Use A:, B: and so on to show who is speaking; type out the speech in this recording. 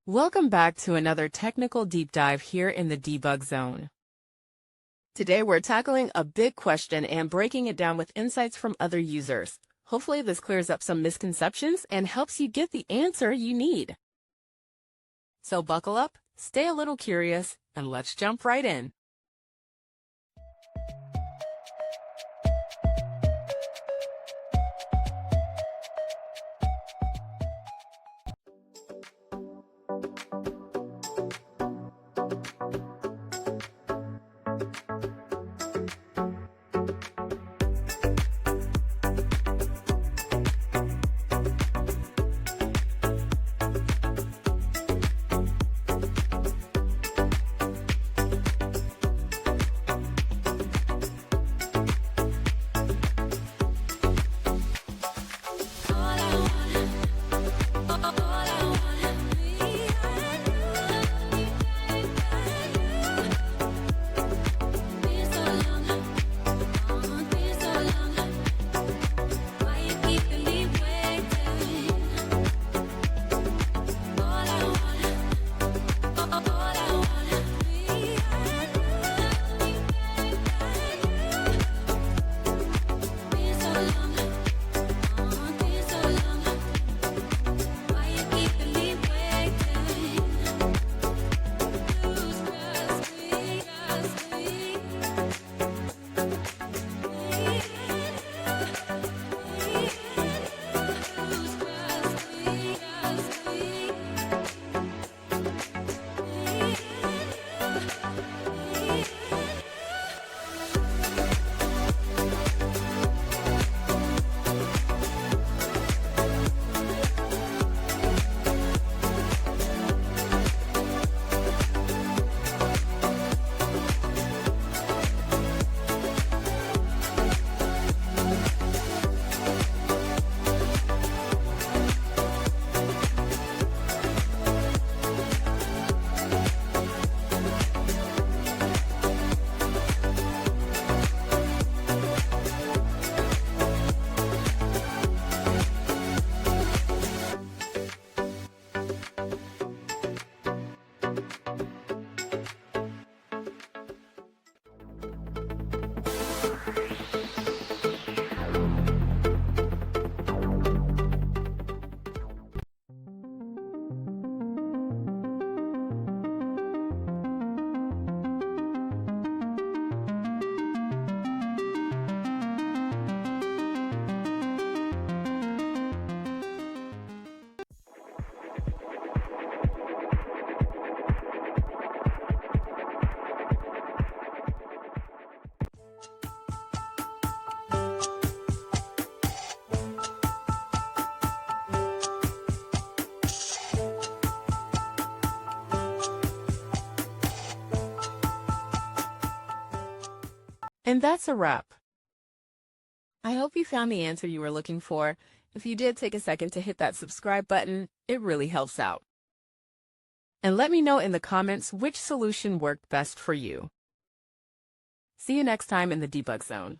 A: Welcome back to another technical deep dive here in the debug zone. Today we're tackling a big question and breaking it down with insights from other users. Hopefully this clears up some misconceptions and helps you get the answer you need. So buckle up, stay a little curious, and let's jump right in. And that's a wrap. I hope you found the answer you were looking for. If you did, take a second to hit that subscribe button. It really helps out. And let me know in the comments which solution worked best for you. See you next time in the debug zone.